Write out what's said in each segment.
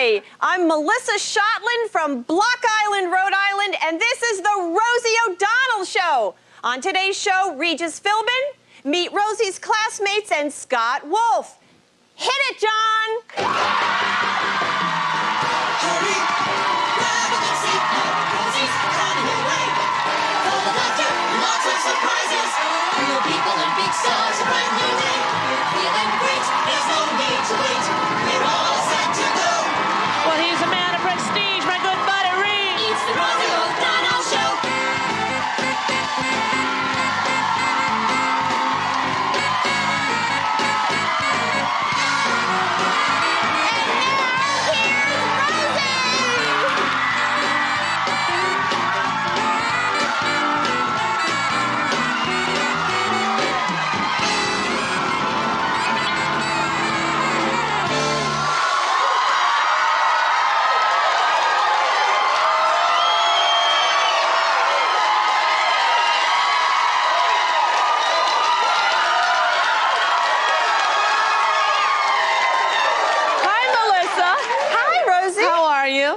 Hi, I'm Melissa Shotland from Block Island, Rhode Island, and this is the Rosie O'Donnell Show. On today's show, Regis Philbin, meet Rosie's classmates, and Scott Wolf. Hit it, John! Real people and big stars, a brand new day. You're feeling great, there's no need to wait. We're all set to go. Well, he's a man of prestige, my good buddy Reed. It's the Rosie O'Donnell Show.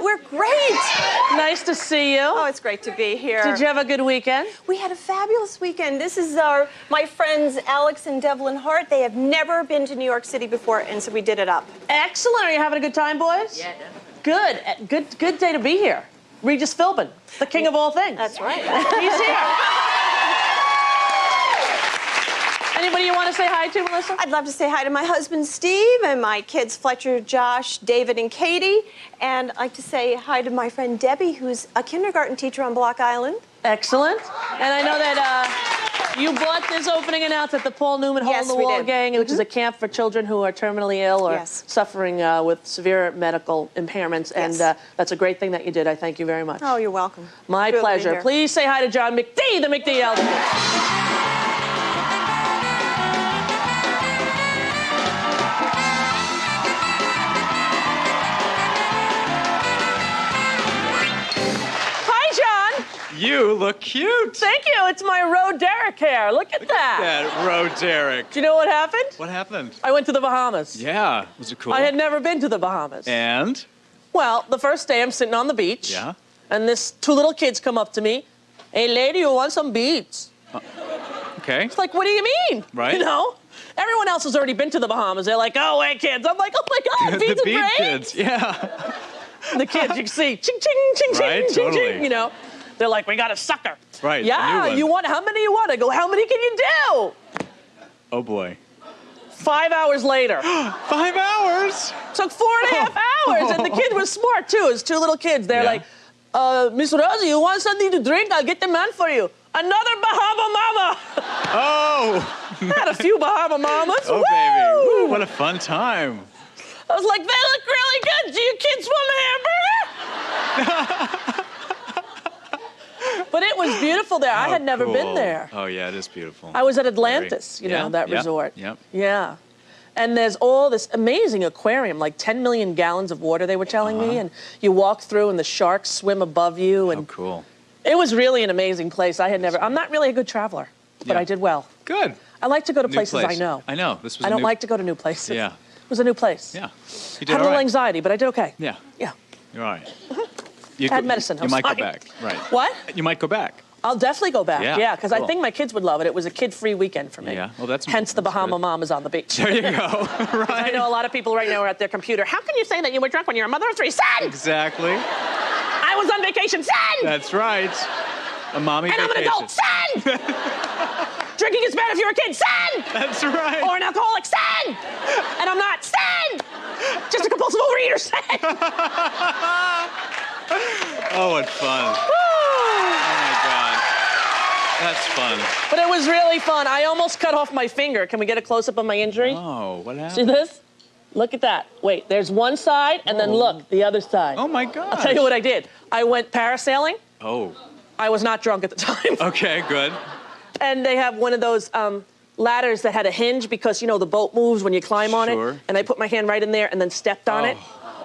We're great. Nice to see you. Oh, it's great to be here. Did you have a good weekend? We had a fabulous weekend. This is my friends Alex and Devlin Hart. They have never been to New York City before, and so we did it up. Excellent. Are you having a good time, boys? Yeah, definitely. Good day to be here. Regis Philbin, the king of all things. That's right. He's here. Anybody you want to say hi to, Melissa? I'd love to say hi to my husband, Steve, and my kids, Fletcher, Josh, David, and Katie. And I'd like to say hi to my friend Debbie, who's a kindergarten teacher on Block Island. Excellent. And I know that you bought this opening announcement at the Paul Newman Hole in the Wall Gang, which is a camp for children who are terminally ill or suffering with severe medical impairments. And that's a great thing that you did. I thank you very much. Oh, you're welcome. My pleasure. Please say hi to John McD, the McD Elder. You look cute. Thank you. It's my Roe Derek hair. Look at that. That Roe Derek. Do you know what happened? What happened? I went to the Bahamas. Yeah. Was it cool? I had never been to the Bahamas. And? Well, the first day I'm sitting on the beach. Yeah. And this two little kids come up to me. Hey, lady, you want some beads? Okay. It's like, what do you mean? Right. You know? Everyone else has already been to the Bahamas. They're like, oh, wait, kids. I'm like, oh, my God, beads the are great. kids, yeah. The kids, you can see, ching, ching, ching, right, ching, totally. ching, you know? They're like, we got a sucker. Right, yeah, you want, how many you want? I go, how many can you do? Oh, boy. 5 hours later. 5 hours? Took 4.5 hours, and the kid was smart, too. It's two little kids. They're like, Miss Rosie, you want something to drink? I'll get the man for you. Another Bahama Mama. Oh. I had a few Bahama Mamas. Oh, Woo! baby. Woo, what a fun time. I was like, they look really good. Do you kids want a hamburger? But it was beautiful there. I had never been there. Oh, yeah, it is beautiful. I was at Atlantis, you know, that resort. Yep. Yeah. And there's all this amazing aquarium, like 10 million gallons of water, they were telling me. And you walk through and the sharks swim above you. And oh, cool. It was really an amazing place. I'm not really a good traveler, but I did well. Good. I like to go to places I know. I know. This was I don't like to go to new places. Yeah. It was a new place. Yeah. You did had a little right. anxiety, but I did okay. Yeah. Yeah. You're all right. I had medicine. You might go back. Right. What? You might go back. I'll definitely go back. Yeah, because cool. I think my kids would love it. It was a kid-free weekend for me. Yeah. Well, that's hence the Bahama good. Mamas on the beach. There you go. Right. I know a lot of people right now are at their computer. How can you say that you were drunk when you're a mother of three? Son! Exactly. I was on vacation. Son! That's right. A mommy vacation. And I'm an adult. Son! Drinking is bad if you're a kid. Son! That's right. Or an alcoholic. Son! And I'm not. Son! Just a compulsive overeater. Son! Oh, what fun. Oh, my God. That's fun. But it was really fun. I almost cut off my finger. Can we get a close-up of my injury? Oh, what happened? See this? Look at that. Wait, there's one side, and then look, the other side. Oh, my God. I'll tell you what I did. I went parasailing. Oh. I was not drunk at the time. Okay, good. And they have one of those ladders that had a hinge because, you know, the boat moves when you climb on it. And I put my hand right in there and then stepped on it.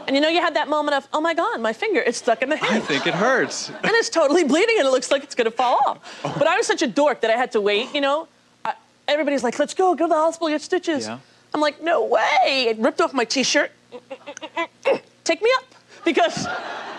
And you know, you had that moment of, oh my God, my finger, it's stuck in the hinge. I think it hurts. And it's totally bleeding and it looks like it's gonna fall off. But I was such a dork that I had to wait, you know? Everybody's like, let's go to the hospital, get stitches. Yeah. I'm like, no way. It ripped off my t-shirt. Take me up. because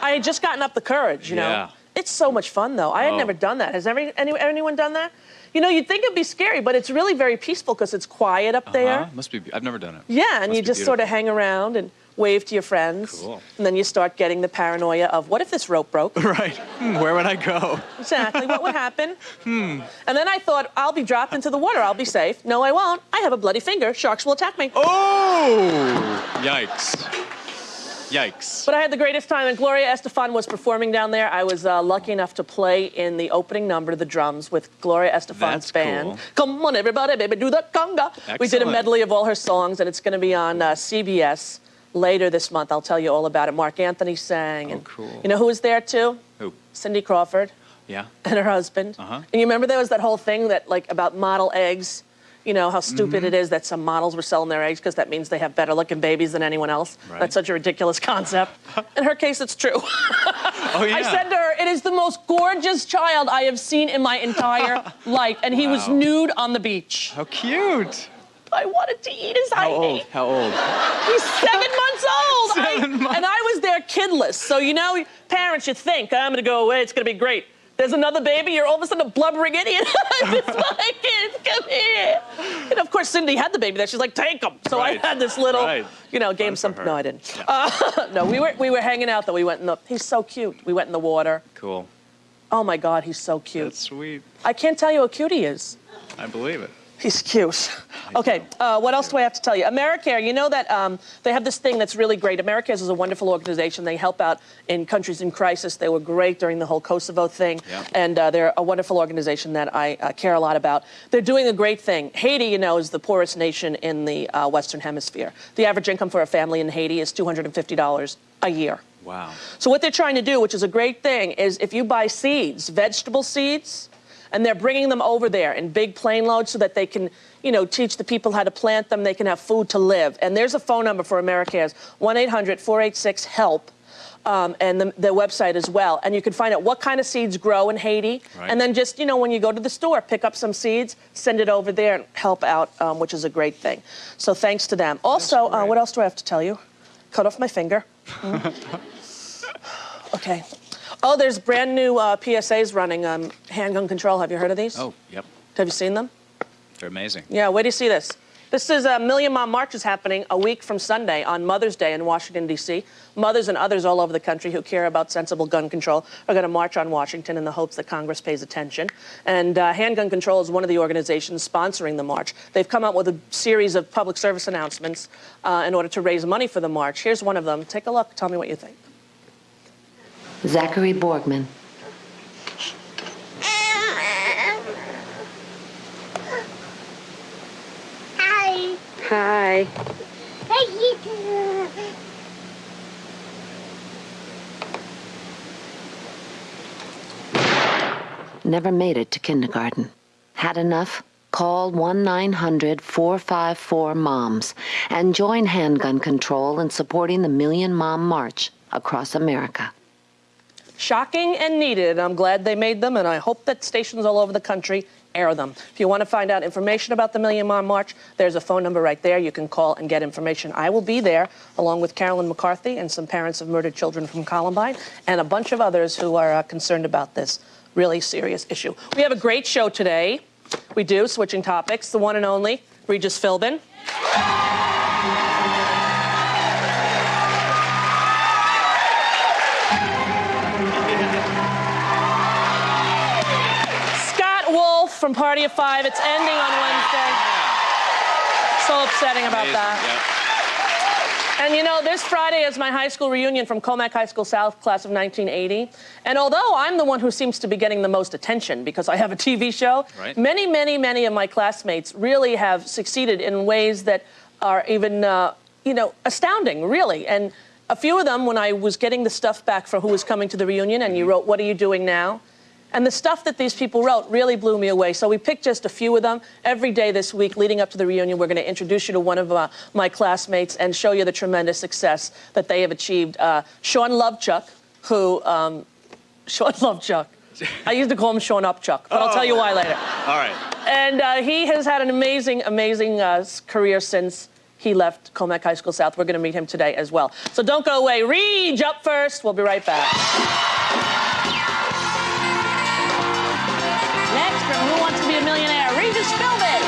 I had just gotten up the courage, you know? Yeah. It's so much fun, though. I had never done that. Has anyone done that? You know, you'd think it'd be scary, but it's really very peaceful because it's quiet up there. Must be. I've never done it. Yeah, and Must you be just sort of beautiful. hang around and wave to your friends. Cool. And then you start getting the paranoia of, what if this rope broke? Right. Where would I go? Exactly. What would happen? And then I thought, I'll be dropped into the water. I'll be safe. No, I won't. I have a bloody finger. Sharks will attack me. Oh! Yikes. Yikes. But I had the greatest time, and Gloria Estefan was performing down there. I was lucky enough to play in the opening number, the drums, with Gloria Estefan's That's band. cool. Come on, everybody, baby, do the conga. We did a Excellent. medley of all her songs, and it's going to be on CBS later this month. I'll tell you all about it. Mark Anthony sang. And cool. You know who was there, too? Who? Cindy Crawford Yeah. and her husband. Uh-huh. And you remember there was that whole thing that, like, about model eggs? You know, how stupid it is that some models were selling their eggs because that means they have better-looking babies than anyone else. Right. That's such a ridiculous concept. In her case, it's true. Oh, yeah. I said to her, it is the most gorgeous child I have seen in my entire life. And he was Wow. nude on the beach. How cute. I wanted to eat his How hiney. old? How old? He's 7 months old. 7 months. And I was there kidless. So, you know, parents, you think, I'm going to go away, it's going to be great. There's another baby, you're all of a sudden a blubbering idiot. It's my kids, come here. And of course, Cindy had the baby there. She's like, take him. So Right. I had this little, Right. you know, gave him Fun some. for her. No, I didn't. No, we were hanging out though. We went in the. He's so cute. We went in the water. Cool. Oh my God, he's so cute. That's sweet. I can't tell you how cute he is. I believe it. He's cute. Okay, what else do I have to tell you? AmeriCare, you know that they have this thing that's really great. AmeriCare is a wonderful organization. They help out in countries in crisis. They were great during the whole Kosovo thing. Yeah. And they're a wonderful organization that I care a lot about. They're doing a great thing. Haiti, you know, is the poorest nation in the Western Hemisphere. The average income for a family in Haiti is $250 a year. Wow. So what they're trying to do, which is a great thing, is if you buy seeds, vegetable seeds, and they're bringing them over there in big plane loads so that they can, you know, teach the people how to plant them. They can have food to live. And there's a phone number for AmeriCare, 1-800-486-HELP, and the website as well. And you can find out what kind of seeds grow in Haiti. Right. And then just, you know, when you go to the store, pick up some seeds, send it over there and help out, which is a great thing. So thanks to them. Also, great. what else do I have to tell you? Cut off my finger. Okay. Oh, there's brand new PSAs running on handgun control. Have you heard of these? Oh, yep. Have you seen them? They're amazing. Yeah, where do you see this? This is a Million Mom March is happening a week from Sunday on Mother's Day in Washington, D.C. Mothers and others all over the country who care about sensible gun control are going to march on Washington in the hopes that Congress pays attention. And Handgun Control is one of the organizations sponsoring the march. They've come out with a series of public service announcements in order to raise money for the march. Here's one of them. Take a look. Tell me what you think. Zachary Borgman. Hi. Hi. Never made it to kindergarten. Had enough? Call 1-900-454-MOMS and join Handgun Control in supporting the Million Mom March across America. Shocking and needed. I'm glad they made them, and I hope that stations all over the country air them. If you want to find out information about the Million Mom March, there's a phone number right there. You can call and get information. I will be there, along with Carolyn McCarthy and some parents of murdered children from Columbine, and a bunch of others who are concerned about this really serious issue. We have a great show today. We do, switching topics, the one and only Regis Philbin. From Party of Five. It's ending on Wednesday. So upsetting about that. Yep. And you know, this Friday is my high school reunion from Comac High School South, class of 1980. And although I'm the one who seems to be getting the most attention because I have a TV show, right. many of my classmates really have succeeded in ways that are even, you know, astounding, really. And a few of them, when I was getting the stuff back for who was coming to the reunion, and you wrote, "What are you doing now?" And the stuff that these people wrote really blew me away. So we picked just a few of them. Every day this week leading up to the reunion, we're going to introduce you to one of my classmates and show you the tremendous success that they have achieved. Sean Lovechuck, who, Sean Lovechuck. I used to call him Sean Upchuck, but I'll tell you why later. All right. And he has had an amazing career since he left Comac High School South. We're going to meet him today as well. So don't go away. Reg up first. We'll be right back. Next from Who Wants to Be a Millionaire, Regis Philbin.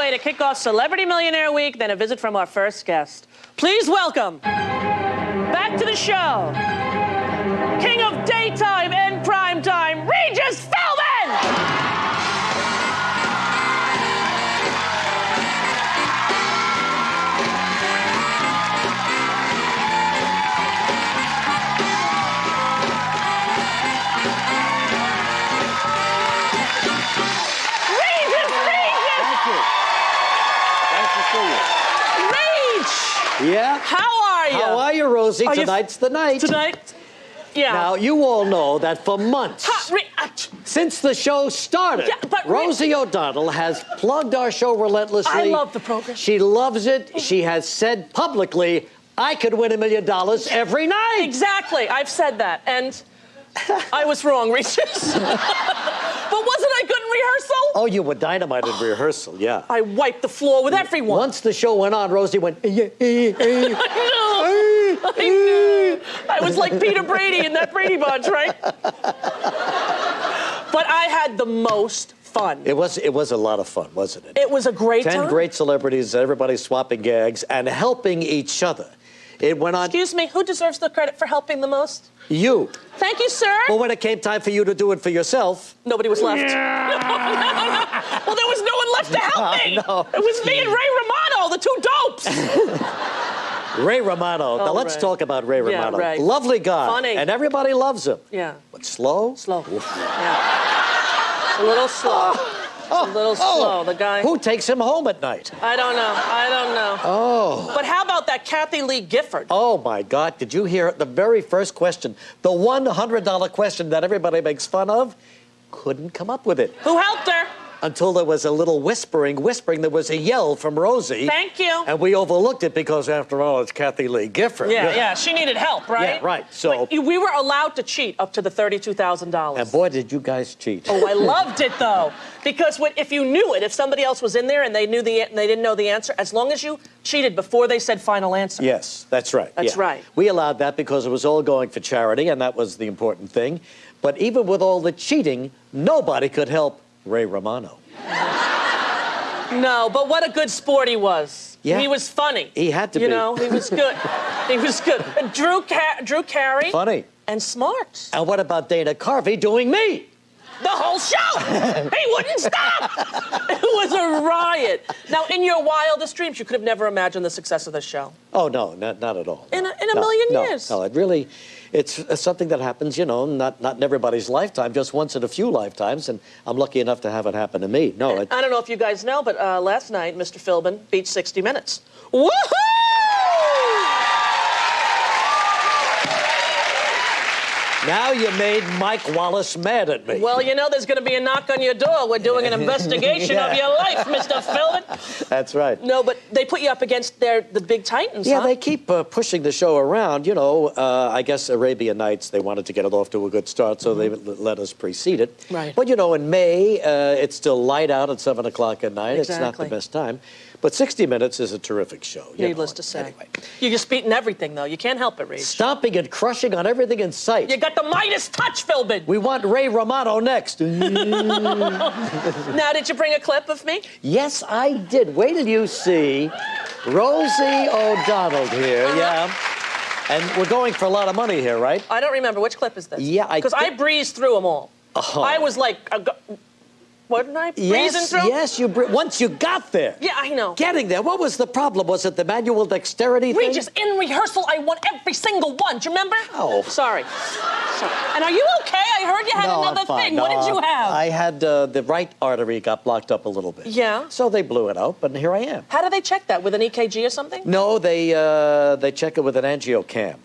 To kick off Celebrity Millionaire Week than a visit from our first guest. Please welcome back to the show, king of daytime and primetime, Regis Philbin! Yeah? How are you? How are you, Rosie? Tonight's the night. Tonight? Yeah. Now, you all know that for months, since the show started, Rosie O'Donnell has plugged our show relentlessly. I love the program. She loves it. She has said publicly, I could win $1 million every night. Exactly. I've said that. And I was wrong, Regis. But wasn't I good in rehearsal? Oh, you were dynamite in rehearsal, yeah. I wiped the floor with everyone. Once the show went on, Rosie went, I knew. I was like Peter Brady in that Brady Bunch, right? But I had the most fun. It was a lot of fun, wasn't it? It was a great time. 10 great celebrities, everybody swapping gags and helping each other. It went on. Excuse me, who deserves the credit for helping the most? You. Thank you, sir. Well, when it came time for you to do it for yourself. Nobody was left. Yeah. No. Well, there was no one left to help me. No. It was me and Ray Romano, the two dopes. Ray Romano. Now, let's talk about Ray Romano. Right. Lovely guy. Funny. And everybody loves him. Yeah. But slow? Slow. Yeah. It's a little slow. It's a little slow. The guy. Who takes him home at night? I don't know. Oh. But how about that Kathy Lee Gifford? Oh, my God. Did you hear the very first question? The $100 question that everybody makes fun of? Couldn't come up with it. Who helped her? Until there was a little whispering. There was a yell from Rosie. Thank you. And we overlooked it because, after all, it's Kathy Lee Gifford. Yeah. She needed help, right? Yeah, right. So we were allowed to cheat up to the $32,000. And boy, did you guys cheat. Oh, I loved it though, because if you knew it, if somebody else was in there and they didn't know the answer, as long as you cheated before they said final answer. Yes, that's right. That's right. We allowed that because it was all going for charity, and that was the important thing. But even with all the cheating, nobody could help Ray Romano. No, but what a good sport he was. Yeah. He was funny. He had to be. You know, he was good. He was good. Drew Carey. Funny. And smart. And what about Dana Carvey doing me? The whole show. He wouldn't stop. It was a riot. Now, in your wildest dreams, you could have never imagined the success of this show. Oh, no, not at all. In a million years. No, it really, it's something that happens, you know, not in everybody's lifetime, just once in a few lifetimes, and I'm lucky enough to have it happen to me. No, I don't know if you guys know, but last night, Mr. Philbin beat 60 Minutes. Woohoo! Now you made Mike Wallace mad at me. Well, you know there's going to be a knock on your door. We're doing an investigation of your life, Mr. Philbin. That's right. No, but they put you up against the big titans, Yeah, huh? they keep pushing the show around. You know, I guess Arabian Nights, they wanted to get it off to a good start, so they let us precede it. Right. But, you know, in May, it's still light out at 7 o'clock at night. Exactly. It's not the best time. But 60 Minutes is a terrific show. Needless to say. Anyway. You're just beating everything, though. You can't help it, Rach. Stomping and crushing on everything in sight. You got the Midas touch, Philbin. We want Ray Romano next. Now, did you bring a clip of me? Yes, I did. Wait till you see Rosie O'Donnell here. Yeah. And we're going for a lot of money here, right? I don't remember. Which clip is this? Yeah, because I breezed through them all. I was like, wasn't I breezing through? Yes, once you got there. Yeah, I know. Getting there. What was the problem? Was it the manual dexterity thing? Regis, in rehearsal, I won every single one. Do you remember? Oh. Sorry. And are you okay? I heard you had another I'm fine. thing. What did you have? I had the right artery got blocked up a little bit. Yeah. So they blew it out, but here I am. How do they check that? With an EKG or something? No, they check it with an angiocam.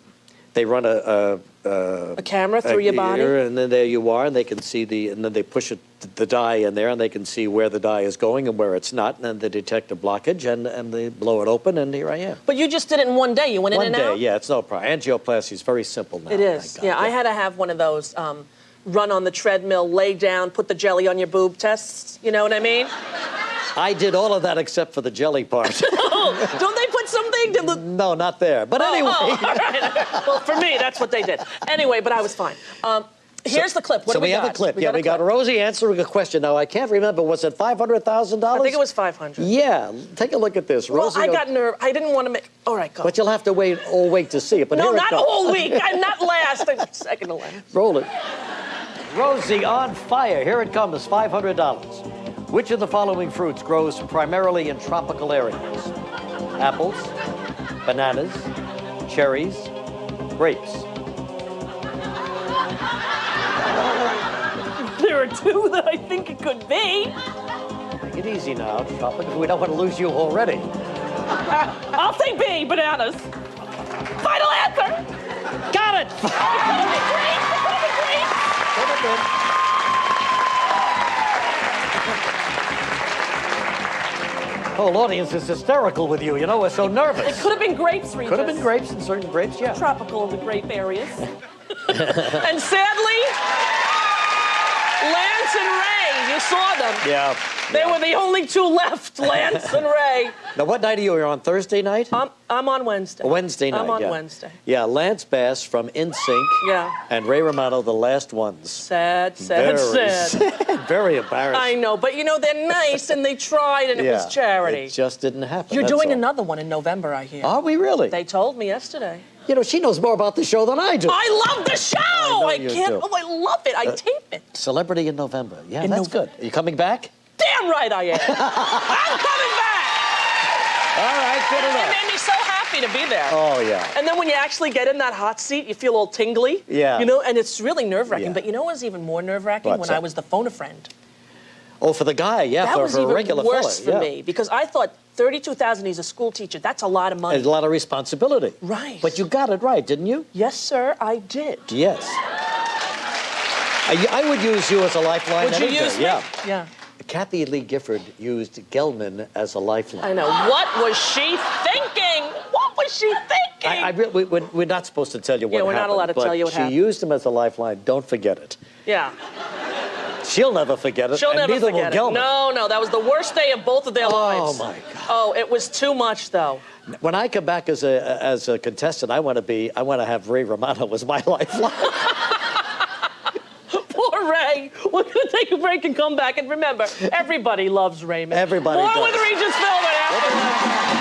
They run a a camera through your body, and then there you are, and they can see and then they push the dye in there, and they can see where the dye is going and where it's not, and then they detect a blockage, and they blow it open, and here I am. But you just did it in one day. You went in and out? One day, yeah, it's no problem. Angioplasty is very simple now. It is. Yeah, I had to have one of those run on the treadmill, lay down, put the jelly on your boob tests. You know what I mean? I did all of that except for the jelly part. Oh, don't they put something to look? No, not there. But anyway. Oh, all right. Well, for me, that's what they did. Anyway, but I was fine. Here's the clip. What do we got? So we have a clip. We got Rosie answering a question. Now, I can't remember. Was it $500,000? I think it was 500. Yeah. Take a look at this. Well, Rosie, I got nerve. I didn't want to make. All right, go. But you'll have to wait all week to see it. But no, here not it a comes. whole week. I'm not last. I'm second to last. Roll it. Rosie on fire. Here it comes. $500. Which of the following fruits grows primarily in tropical areas? Apples, bananas, cherries, grapes. There are two that I think it could be. Take it easy now, tropical. We don't want to lose you already. I'll say B, bananas. Final answer. Got it. It could have been grapes. It could have been grapes. Could have been. The whole audience is hysterical with you. You know, we're so nervous. It could have been grapes, Regis. Could have been grapes in certain grapes, yeah. Tropical in the grape areas. And sadly, Lance and Ray, you saw them. Yeah. They were the only two left, Lance and Ray. Now, what night are you? You're on Thursday night? I'm on Wednesday. Wednesday night, I'm on yeah. Wednesday. Yeah, Lance Bass from NSYNC. Yeah. And Ray Romano, the last ones. Sad. Very embarrassing. I know, but you know, they're nice and they tried and it was charity. It just didn't happen. You're that's doing all. another one in November, I hear. Are we really? They told me yesterday. You know, she knows more about the show than I do. I love the show! I you can't. do. Oh, I love it. I tape it. Celebrity in November. Yeah, In that's good. Are you coming back? Damn right I am. I'm coming back. All right, good It enough. made me so happy to be there. Oh, yeah. And then when you actually get in that hot seat, you feel all tingly. Yeah. You know, and it's really nerve-wracking. Yeah. But you know what was even more nerve-wracking? What's When that? I was the phone-a-friend. Oh, for the guy, yeah, That was for a even regular worse fella. for me because I thought $32,000. He's a school teacher. That's a lot of money. And a lot of responsibility. Right. But you got it right, didn't you? Yes, sir, I did. Yes. I would use you as a lifeline. Would you any day, use me? Yeah. Yeah. Kathy Lee Gifford used Gelman as a lifeline. I know. What was she thinking? What was she thinking? We're not supposed to tell you what Yeah, we're not happened, allowed to but tell you what she happened. used him as a lifeline. Don't forget it. Yeah. She'll never forget it. She'll and never neither forget will it. Gelman. No, that was the worst day of both of their lives. Oh, my God. Oh, it was too much, though. When I come back as a contestant, I want to have Ray Romano as my lifeline. Poor Ray. We're going to take a break and come back. And remember, everybody loves Raymond. Everybody More does. with Regis Philbin after this.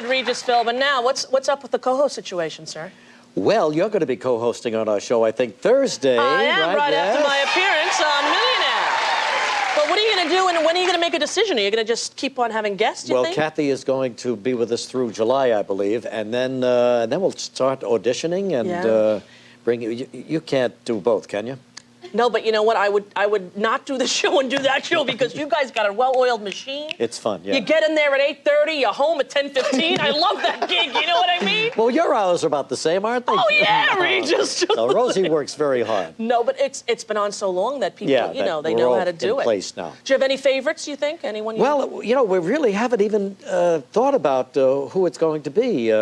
Regis Philbin. Now, what's up with the co-host situation, sir? Well, you're going to be co-hosting on our show, I think, Thursday. I am, right yes. after my appearance on Millionaire. But what are you going to do, and when are you going to make a decision? Are you going to just keep on having guests, you Well, think? Kathy is going to be with us through July, I believe, and then we'll start auditioning and bring you. You can't do both, can you? No, but you know what? I would not do the show and do that show because you guys got a well-oiled machine. It's fun, yeah. You get in there at 8:30, you're home at 10:15. I love that gig. You know what I mean? Well, your hours are about the same, aren't they? Oh yeah, Regis. No, Rosie works very hard. No, but it's been on so long that people, Yeah, you know, that they we're know all how to do in it. place now. Do you have any favorites? You think anyone? Well, you know, we really haven't even thought about who it's going to be.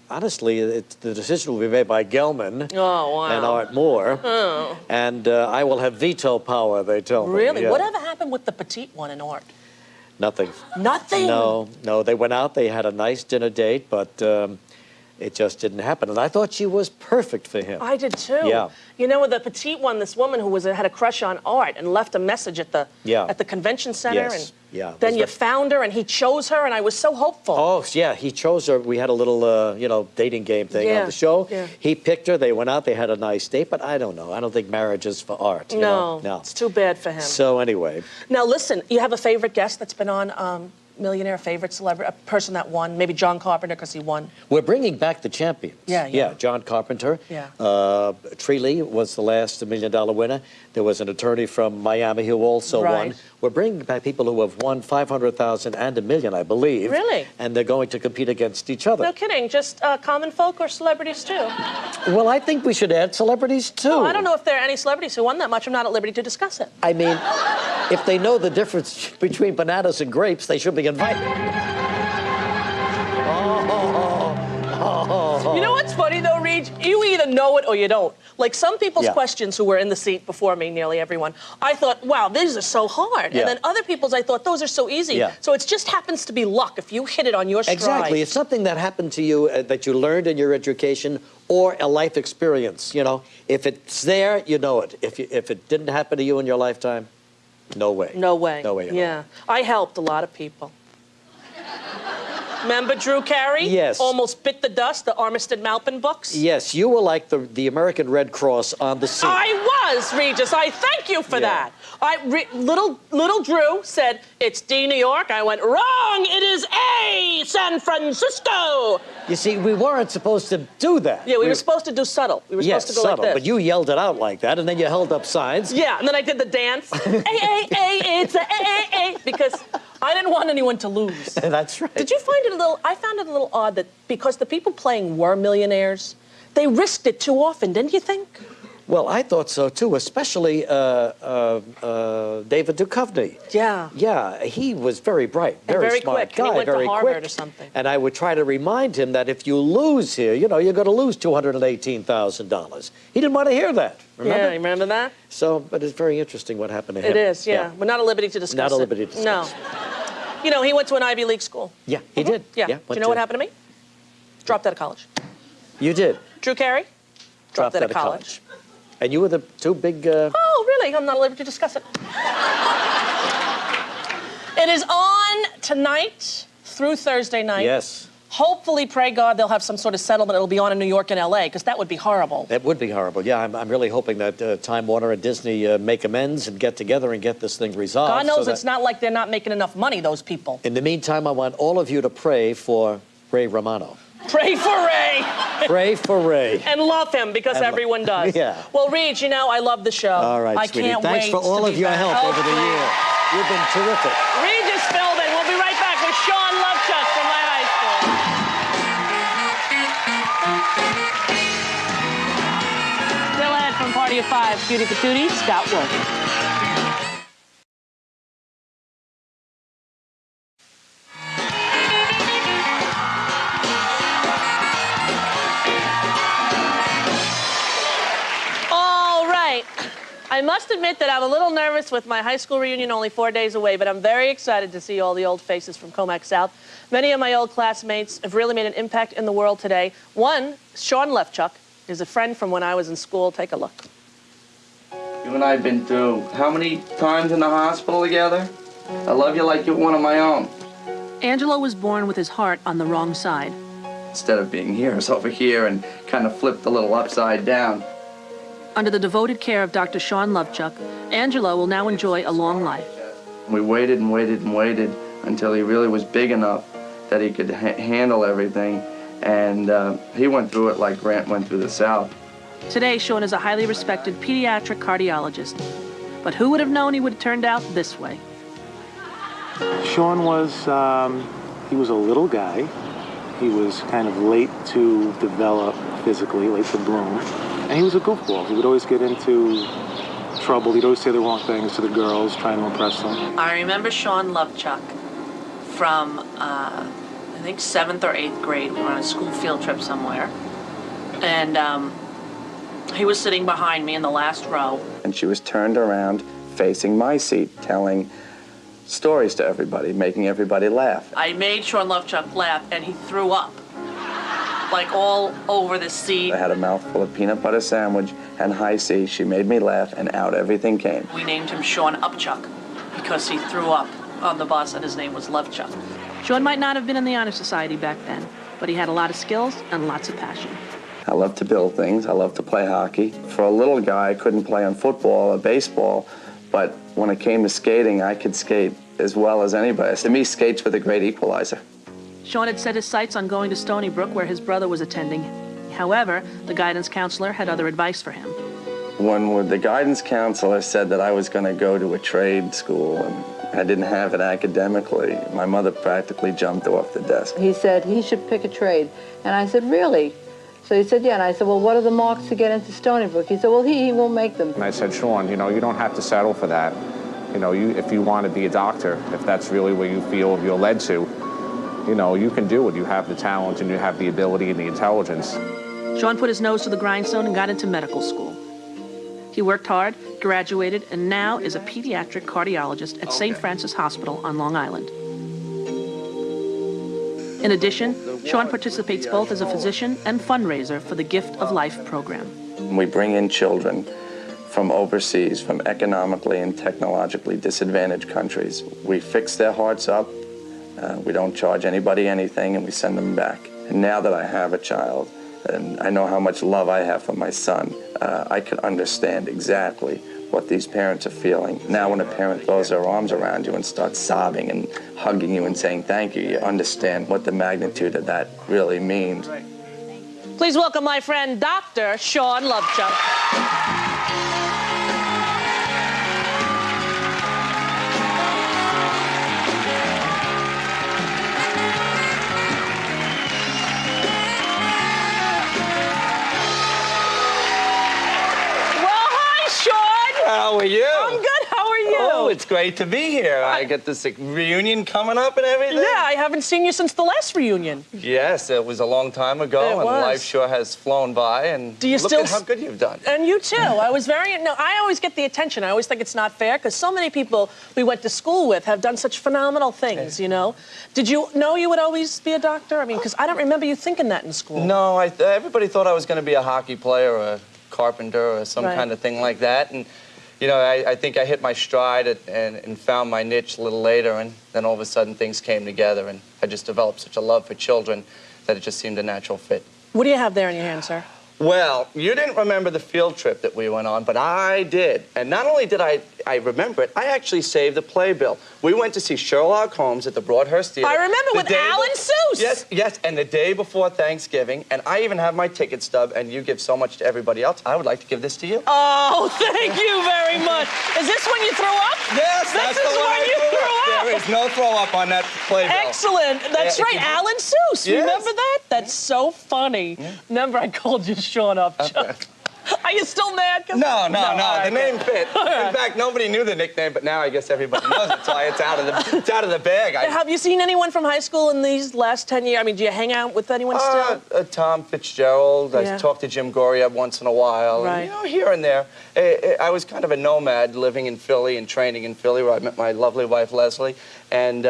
Honestly, the decision will be made by Gelman and Art Moore. Oh. And I will have veto power, they tell me. Really? Yeah. Whatever happened with the petite one in Art? Nothing. Nothing? No, they went out, they had a nice dinner date, but it just didn't happen. And I thought she was perfect for him. I did too. Yeah. You know, the petite one, this woman who had a crush on Art and left a message at the convention center. Yes. And yeah. then you found her and he chose her, and I was so hopeful. Oh, yeah, he chose her. We had a little, you know, dating game thing on the show. Yeah. He picked her. They went out. They had a nice date. But I don't know. I don't think marriage is for Art. You know? No. It's too bad for him. So anyway. Now, listen, you have a favorite guest that's been on Millionaire, favorite celebrity, a person that won? Maybe John Carpenter, because he won. We're bringing back the champions. Yeah. John Carpenter. Yeah. Treeley was the last $1 million winner. There was an attorney from Miami who also won. We're bringing back people who have won $500,000 and $1 million, I believe. Really? And they're going to compete against each other. No kidding. Just common folk or celebrities too? Well, I think we should add celebrities too. Well, I don't know if there are any celebrities who won that much. I'm not at liberty to discuss it. I mean, if they know the difference between bananas and grapes, they should be invited. You know what's funny though, Reed? You either know it or you don't. Like some people's questions who were in the seat before me, nearly everyone, I thought, wow, these are so hard. And then other people's, I thought, those are so easy. So it just happens to be luck if you hit it on your stride. Exactly. It's something that happened to you that you learned in your education or a life experience. You know, if it's there, you know it. If it didn't happen to you in your lifetime, no way. No way. No way. Yeah. I helped a lot of people. Remember Drew Carey? Yes. Almost bit the dust, the Armistead Maupin books? Yes, you were like the American Red Cross on the scene. I was, Regis. I thank you for that. Little Drew said, it's D, New York. I went, wrong, it is A, San Francisco. You see, we weren't supposed to do that. Yeah, we were supposed to do subtle. We were supposed to go subtle, like this. but you yelled it out like that, and then you held up signs. Yeah, and then I did the dance. It's a, because I didn't want anyone to lose. That's right. Did you find it I found it a little odd that because the people playing were millionaires, they risked it too often, didn't you think? Well, I thought so too, especially David Duchovny. Yeah. Yeah, he was very bright, very smart quick. guy, And he went very to Harvard quick. or something. And I would try to remind him that if you lose here, you know, you're going to lose $218,000. He didn't want to hear that. Remember? Yeah, you remember that? So, but it's very interesting what happened to him. It is, yeah. We're not at liberty to discuss it. Not at liberty to discuss. No. You know, he went to an Ivy League school. Yeah, he did. Yeah. Do you know what happened to me? Dropped out of college. You did. Drew Carey? Dropped out of college. And you were the two big... Oh, really? I'm not at liberty to discuss it. It is on tonight through Thursday night. Yes. Hopefully, pray God, they'll have some sort of settlement. It'll be on in New York and L.A., because that would be horrible. That would be horrible. Yeah, I'm really hoping that Time Warner and Disney make amends and get together and get this thing resolved. God knows it's not like they're not making enough money, those people. In the meantime, I want all of you to pray for Ray Romano. Pray for Ray. Pray for Ray. And love him, because everyone does. Yeah. Well, Reed, you know, I love the show. All right, I sweetie. can't Thanks wait for all to of be your back. help over the year. You've been terrific. Regis Philbin. We'll be right back with Sean Lovechuck from my high school. Still ahead from Party of Five, Cutie Patootie, Scott Wolf. I must admit that I'm a little nervous with my high school reunion only 4 days away, but I'm very excited to see all the old faces from Comac South. Many of my old classmates have really made an impact in the world today. One, Sean Lovechuck, is a friend from when I was in school. Take a look. You and I have been through how many times in the hospital together? I love you like you're one of my own. Angelo was born with his heart on the wrong side. Instead of being here, it's over here and kind of flipped a little upside down. Under the devoted care of Dr. Sean Lovechuck, Angelo will now enjoy a long life. We waited and waited and waited until he really was big enough that he could handle everything. And he went through it like Grant went through the South. Today, Sean is a highly respected pediatric cardiologist. But who would have known he would have turned out this way? Sean was, he was a little guy. He was kind of late to develop physically, late to bloom. And he was a goofball. He would always get into trouble. He'd always say the wrong things to the girls, trying to impress them. I remember Sean Lovechuck from, I think, 7th or 8th grade. We were on a school field trip somewhere. And he was sitting behind me in the last row. And she was turned around facing my seat, telling stories to everybody, making everybody laugh. I made Sean Lovechuck laugh, and he threw up. like all over the seat. I had a mouthful of peanut butter sandwich and high C. She made me laugh, and out everything came. We named him Sean Upchuck because he threw up on the bus and his name was Lovechuck. Sean might not have been in the Honor Society back then, but he had a lot of skills and lots of passion. I love to build things. I love to play hockey. For a little guy, I couldn't play on football or baseball, but when it came to skating, I could skate as well as anybody. To me, skates were the great equalizer. Sean had set his sights on going to Stony Brook, where his brother was attending. However, the guidance counselor had other advice for him. When the guidance counselor said that I was going to go to a trade school and I didn't have it academically, my mother practically jumped off the desk. He said he should pick a trade. And I said, really? So he said, yeah. And I said, well, what are the marks to get into Stony Brook? He said, well, he won't make them. And I said, Sean, you know, you don't have to settle for that. You know, if you want to be a doctor, if that's really where you feel you're led to, you know, you can do it. You have the talent and you have the ability and the intelligence. Sean put his nose to the grindstone and got into medical school. He worked hard, graduated, and now is a pediatric cardiologist at St. Francis Hospital on Long Island. In addition, Sean participates both as a physician and fundraiser for the Gift of Life program. We bring in children from overseas, from economically and technologically disadvantaged countries. We fix their hearts up, we don't charge anybody anything, and we send them back. And now that I have a child, and I know how much love I have for my son, I can understand exactly what these parents are feeling. Now when a parent throws their arms around you and starts sobbing and hugging you and saying thank you, you understand what the magnitude of that really means. Please welcome my friend, Dr. Sean Lovechuck. How are you? I'm good. How are you? Oh, it's great to be here. I get this reunion coming up and everything. Yeah, I haven't seen you since the last reunion. Yes, it was a long time ago, It and was. life sure has flown by. And Do you look still at how good you've done. And you too. I was very. No, I always get the attention. I always think it's not fair because so many people we went to school with have done such phenomenal things. You know. Did you know you would always be a doctor? I mean, because I don't remember you thinking that in school. No, everybody thought I was going to be a hockey player or a carpenter or some Right. kind of thing like that. And you know, I think I hit my stride and found my niche a little later, and then all of a sudden things came together, and I just developed such a love for children that it just seemed a natural fit. What do you have there in your hand, sir? Well, you didn't remember the field trip that we went on, but I did. And not only did I remember it, I actually saved the playbill. We went to see Sherlock Holmes at the Broadhurst Theater. I remember with Alan Seuss. Yes, yes, and the day before Thanksgiving, and I even have my ticket stub, and you give so much to everybody else. I would like to give this to you. Oh, thank you very much. Is this when you threw up? Yes, This that's is the one when I you threw threw up. There is no throw up on that playbill. Excellent. That's Yeah, right, Alan Seuss. Yes. Remember that? That's so funny. Remember I called you Sean Upchuck. Are you still mad? No. right, The name fit. In fact, nobody knew the nickname, but now I guess everybody knows it. So it's out of the bag. Have you seen anyone from high school in these last 10 years? I mean, do you hang out with anyone still? Tom Fitzgerald. Yeah. I talked to Jim Goriab once in a while. Right. And, you know, here and there. I was kind of a nomad living in Philly and training in Philly, where I met my lovely wife, Leslie. And,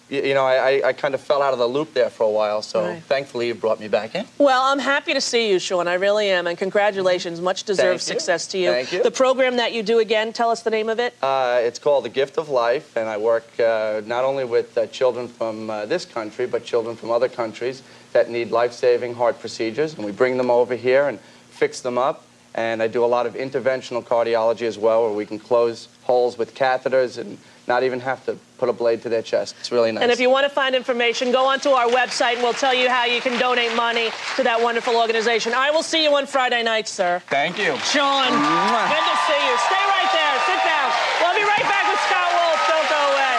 you know, I kind of fell out of the loop there for a while, so Right. thankfully you brought me back in. Well, I'm happy to see you, Sean. I really am. And congratulations. Much deserved Thank you. success to you. Thank you. The program that you do again, tell us the name of it. It's called The Gift of Life, and I work not only with children from this country, but children from other countries that need life-saving heart procedures, and we bring them over here and fix them up. And I do a lot of interventional cardiology as well, where we can close holes with catheters and not even have to put a blade to their chest. It's really nice. And if you want to find information, go onto our website and we'll tell you how you can donate money to that wonderful organization. I will see you on Friday night, sir. Thank you. Sean, good to see you. Stay right there. Sit down. We'll be right back with Scott Wolf. Don't go away.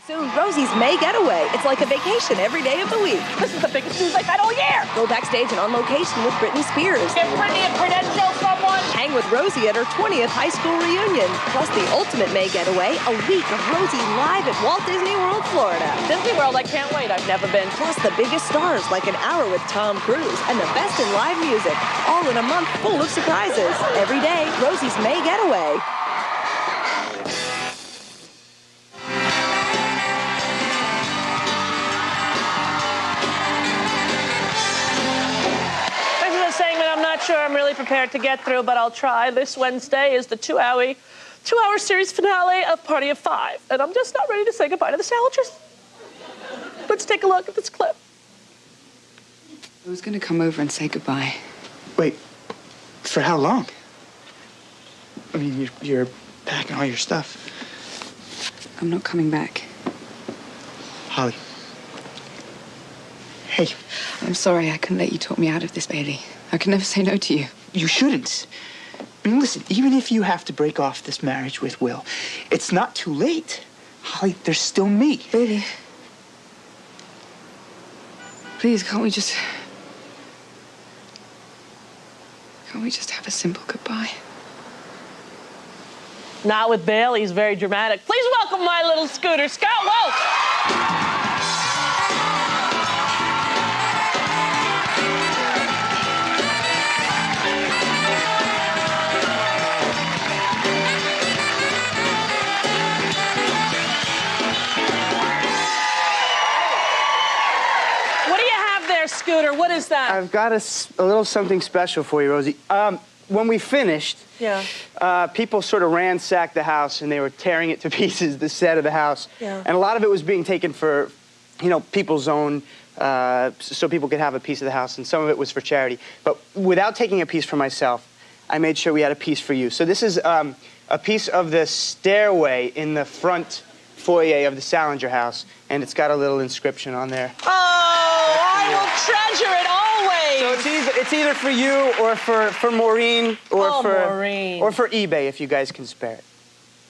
Soon, Rosie's May Getaway. It's like a vacation every day of the week. This is the biggest news I've had all year. Go backstage and on location with Britney Spears. Give Britney a credential, someone. Hang with Rosie at her 20th high school reunion. Plus the ultimate May Getaway, a week of Rosie live at Walt Disney World, Florida. Disney World, I can't wait. I've never been. Plus the biggest stars like An Hour with Tom Cruise and the best in live music. All in a month full of surprises. Every day, Rosie's May Getaway. Sure, I'm really prepared to get through, but I'll try. This Wednesday is the two-hour series finale of Party of Five, and I'm just not ready to say goodbye to the Salingers. Let's take a look at this clip. I was gonna come over and say goodbye. Wait, for how long? I mean, you're packing all your stuff. I'm not coming back. Holly. Hey. I'm sorry I couldn't let you talk me out of this, Bailey. I can never say no to you. You shouldn't. I mean, listen, even if you have to break off this marriage with Will, it's not too late. Holly, there's still me. Bailey. Please, can't we just have a simple goodbye? Not with Bailey, he's very dramatic. Please welcome my little scooter, Scott Welch. Scooter, what is that? I've got a little something special for you, Rosie. When we finished, people sort of ransacked the house and they were tearing it to pieces, the set of the house. Yeah. And a lot of it was being taken for, people's own, so people could have a piece of the house, and some of it was for charity. But without taking a piece for myself, I made sure we had a piece for you. So this is a piece of the stairway in the front foyer of the Salinger house, and it's got a little inscription on there. Oh, I will treasure it always. So it's either for you or for Maureen or Maureen. or for eBay if you guys can spare it.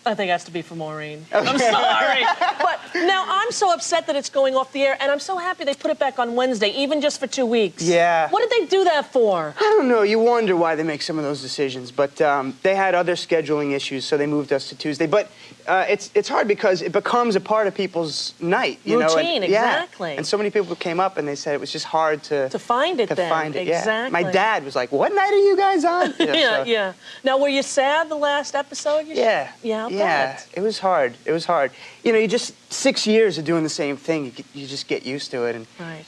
I think it has to be for Maureen. Okay. I'm sorry. But now I'm so upset that it's going off the air, and I'm so happy they put it back on Wednesday, even just for 2 weeks. Yeah. What did they do that for? I don't know. You wonder why they make some of those decisions, but they had other scheduling issues, so they moved us to Tuesday. But it's hard because it becomes a part of people's night, you know? Routine, exactly. Yeah. And so many people came up and they said it was just hard to find it. Yeah. Exactly. My dad was like, "What night are you guys on?" You know, yeah. Now, were you sad the last episode? Yeah. Yeah. Yeah. It was hard. It was hard. You know, you just 6 years of doing the same thing. You just get used to it,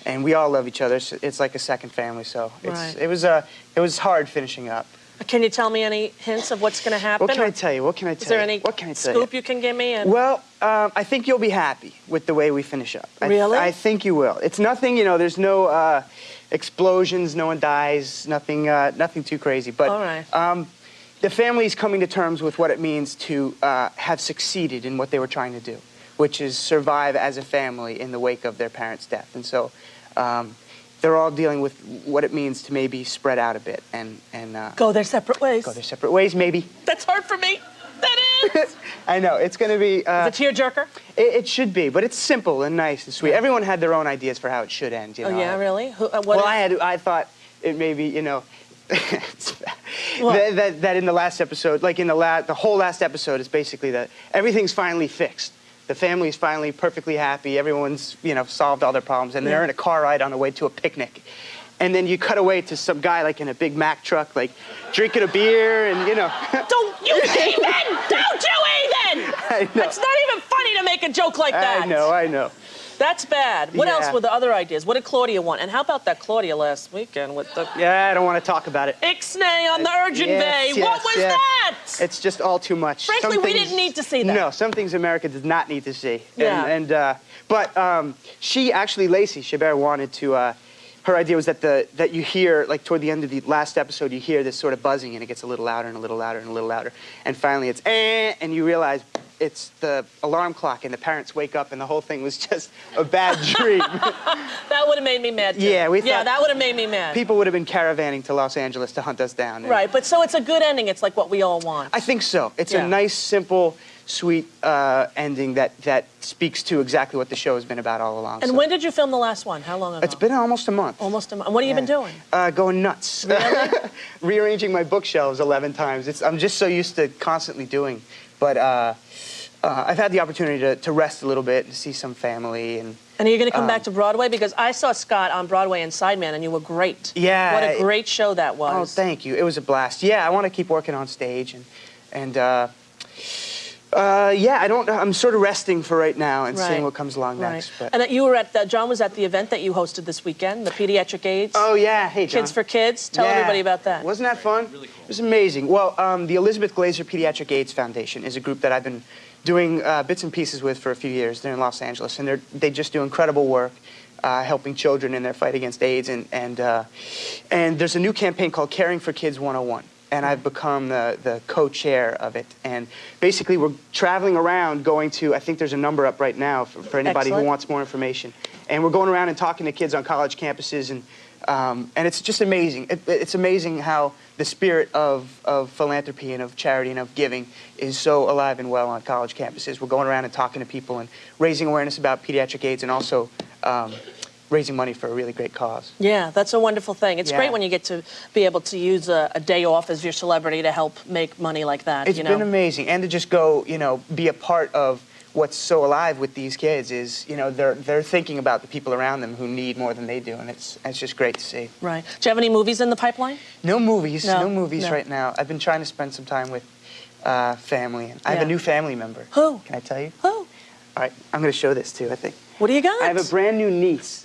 and we all love each other. So it's like a second family. So it was hard finishing up. Can you tell me any hints of what's going to happen? What can I tell you? What can I tell you? Is there any scoop you can give me? Well, I think you'll be happy with the way we finish up. Really? I think you will. It's nothing, there's no explosions, no one dies, nothing too crazy. But all right. The family's coming to terms with what it means to have succeeded in what they were trying to do, which is survive as a family in the wake of their parents' death. And so they're all dealing with what it means to maybe spread out a bit and go their separate ways. Go their separate ways, maybe. That's hard for me. That is. I know. It's going to be... Is it tearjerker? It should be, but it's simple and nice and sweet. Yeah. Everyone had their own ideas for how it should end, Oh, yeah, really? I thought it maybe, that in the last episode, like in the whole last episode is basically that everything's finally fixed. The family's finally perfectly happy. Everyone's, solved all their problems, and they're in a car ride on the way to a picnic. And then you cut away to some guy like in a big Mack truck, like drinking a beer and, Don't you even! Don't you even! I know. It's not even funny to make a joke like that. I know. That's bad. What else were the other ideas? What did Claudia want? And how about that Claudia last weekend with the... Yeah, I don't want to talk about it. Ixnay on the urgent bay. What was that? It's just all too much. Frankly, we didn't need to see that. No, some things America does not need to see. Yeah. But she actually, Lacey Chabert wanted to... her idea was that you hear, like toward the end of the last episode, you hear this sort of buzzing and it gets a little louder and a little louder and a little louder. And finally it's and you realize it's the alarm clock, and the parents wake up, and the whole thing was just a bad dream. That would have made me mad, too. Yeah, we thought... Yeah, that would have made me mad. People would have been caravanning to Los Angeles to hunt us down. Right, but so it's a good ending. It's like what we all want. I think so. It's a nice, simple, sweet ending that speaks to exactly what the show has been about all along. And when did you film the last one? How long ago? It's been almost a month. Almost a month. And what have you been doing? Going nuts. Really? Rearranging my bookshelves 11 times. I'm just so used to constantly doing. But I've had the opportunity to rest a little bit and see some family. And are you going to come back to Broadway? Because I saw Scott on Broadway in Sideman, and you were great. Yeah. What a great show that was. Oh, thank you. It was a blast. Yeah, I want to keep working on stage. Yeah, I'm sort of resting for right now and seeing what comes along next. But. And you were at John was at the event that you hosted this weekend, the Pediatric AIDS. Oh yeah, hey John. Kids for Kids. Tell everybody about that. Wasn't that fun? Really cool. It was amazing. Well, the Elizabeth Glaser Pediatric AIDS Foundation is a group that I've been doing bits and pieces with for a few years. They're in Los Angeles, and they just do incredible work helping children in their fight against AIDS. And there's a new campaign called Caring for Kids 101. And I've become the co-chair of it. And basically, we're traveling around going to, I think there's a number up right now for anybody who wants more information. And we're going around and talking to kids on college campuses, and it's just amazing. It's amazing how the spirit of philanthropy and of charity and of giving is so alive and well on college campuses. We're going around and talking to people and raising awareness about pediatric AIDS and also raising money for a really great cause. Yeah, that's a wonderful thing. It's great when you get to be able to use a day off as your celebrity to help make money like that. It's been amazing. And to just go, be a part of what's so alive with these kids is, they're thinking about the people around them who need more than they do, and it's just great to see. Right. Do you have any movies in the pipeline? No movies. No movies right now. I've been trying to spend some time with family. I have a new family member. Who? Can I tell you? Who? All right, I'm going to show this too, I think. What do you got? I have a brand new niece.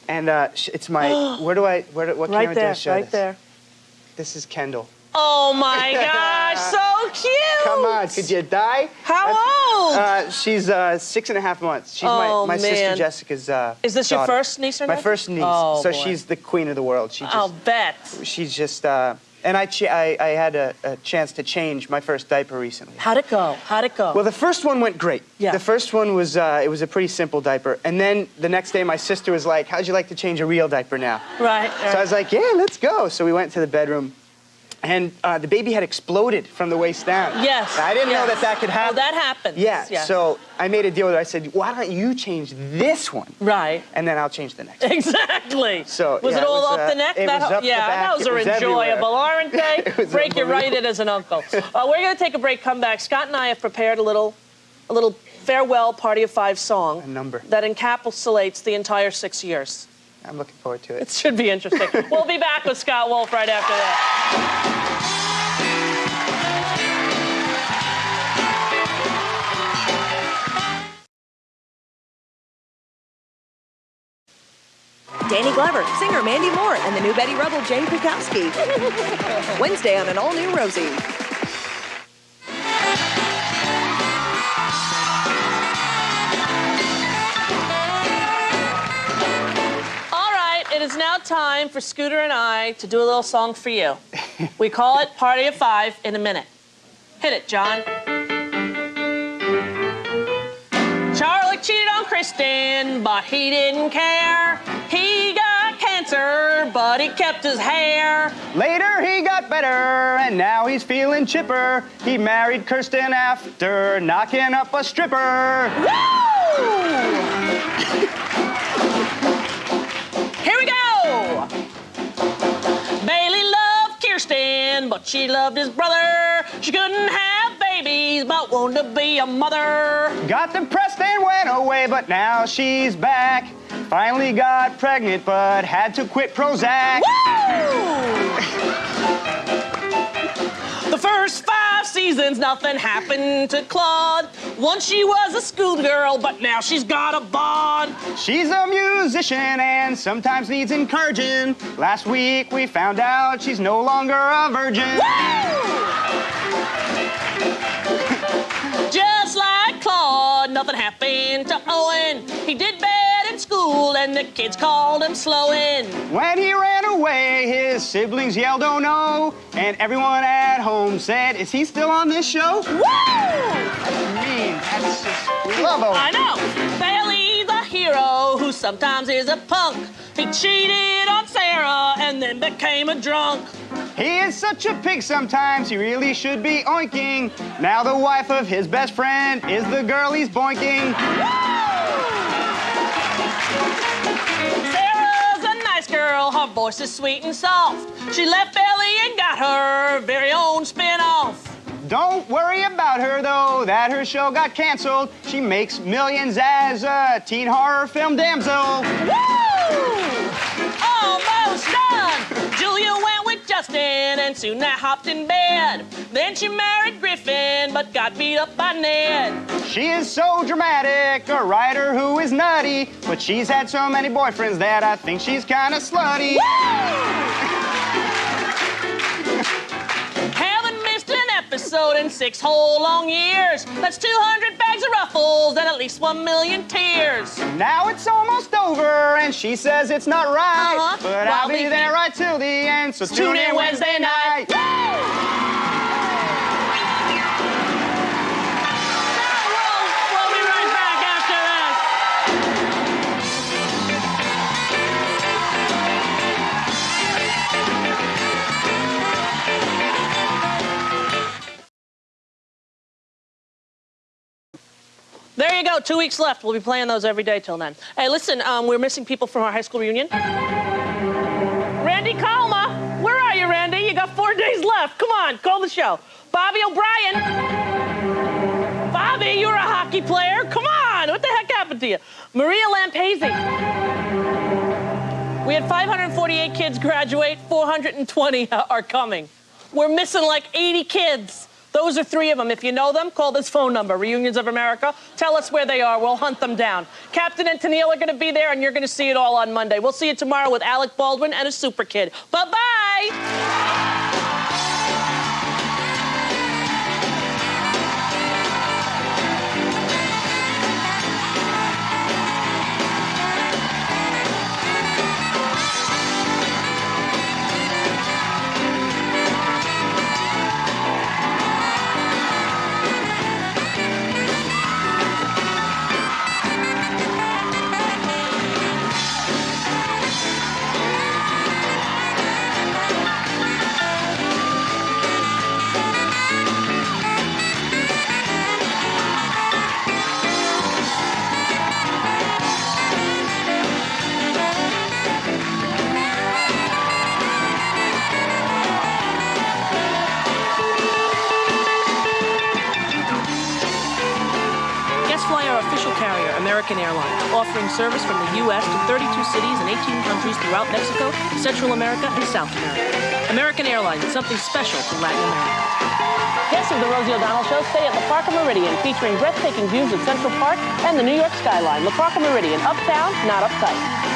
And it's my, what camera do I show right this? there. This is Kendall. Oh my gosh, so cute! Come on, could you die? How old? She's 6.5 months. She's my sister Jessica's Is this your daughter. first niece or nephew? My first niece. Oh, so boy. she's the queen of the world. I'll bet. She's just, and I had a chance to change my first diaper recently. How'd it go? How'd it go? Well, the first one went great. Yeah. The first one was, it was a pretty simple diaper. And then the next day, my sister was like, how'd you like to change a real diaper now? Right. So I was like, yeah, let's go. So we went to the bedroom. And the baby had exploded from the waist down. Yes. I didn't know that could happen. Oh, that happens. Yeah. Yes. So I made a deal with her. I said, why don't you change this one? Right. And then I'll change the next one. Exactly. So was it all up the neck? It was up the back. Those are enjoyable, aren't they? Break you right in as an uncle. We're going to take a break, come back. Scott and I have prepared a little farewell Party of Five song. A number. That encapsulates the entire 6 years. I'm looking forward to it. It should be interesting. We'll be back with Scott Wolf right after that. Danny Glover, singer Mandy Moore, and the new Betty Rubble, Jane Krakowski. Wednesday on an all-new Rosie. It is now time for Scooter and I to do a little song for you. We call it Party of Five in a minute. Hit it, John. Charlie cheated on Kristen, but he didn't care. He got cancer, but he kept his hair. Later he got better, and now he's feeling chipper. He married Kirsten after knocking up a stripper. Woo! Here we go! Bailey loved Kirsten, but she loved his brother. She couldn't have babies, but wanted to be a mother. Got depressed and went away, but now she's back. Finally got pregnant, but had to quit Prozac. Woo! The first 5 seasons, nothing happened to Claude. Once she was a schoolgirl, but now she's got a bod. She's a musician and sometimes needs encouraging. Last week we found out she's no longer a virgin. Just like Claude, nothing happened to Owen. He did bad in school and the kids called him slowin'. When he ran away, his siblings yelled, oh no, and everyone at home said, is he still on this show? Woo! Man. That's just, we love Owen. I know. Bailey, the hero, who sometimes is a punk. He cheated on Sarah and then became a drunk. He is such a pig sometimes, he really should be oinking. Now the wife of his best friend is the girl he's boinking. Sarah's a nice girl, her voice is sweet and soft. She left Bailey and got her very own spin-off. Don't worry about her, though, that her show got canceled. She makes millions as a teen horror film damsel. Woo! Almost done! Julia went with Justin and soon they hopped in bed. Then she married Griffin, but got beat up by Ned. She is so dramatic, a writer who is nutty, but she's had so many boyfriends that I think she's kind of slutty. Haven't missed an episode in 6 whole long years. That's 200 bags of Ruffles and at least 1 million tears. Now it's almost over, and she says it's not right, but I'll be there right till the end, so tune in Wednesday night. We'll be right back after There you go, 2 weeks left. We'll be playing those every day till then. Hey, listen, we're missing people from our high school reunion. Randy Kalma, where are you, Randy? You got 4 days left. Come on, call the show. Bobby O'Brien. Bobby, you're a hockey player. Come on, what the heck happened to you? Maria Lampese. We had 548 kids graduate, 420 are coming. We're missing like 80 kids. Those are 3 of them. If you know them, call this phone number, Reunions of America. Tell us where they are. We'll hunt them down. Captain and Tennille are going to be there, and you're going to see it all on Monday. We'll see you tomorrow with Alec Baldwin and a super kid. Bye-bye. American Airlines, offering service from the U.S. to 32 cities and 18 countries throughout Mexico, Central America, and South America. American Airlines is something special to Latin America. Guests of the Rosie O'Donnell Show stay at La Parka Meridian, featuring breathtaking views of Central Park and the New York skyline. La Parka Meridian, uptown, not uptight.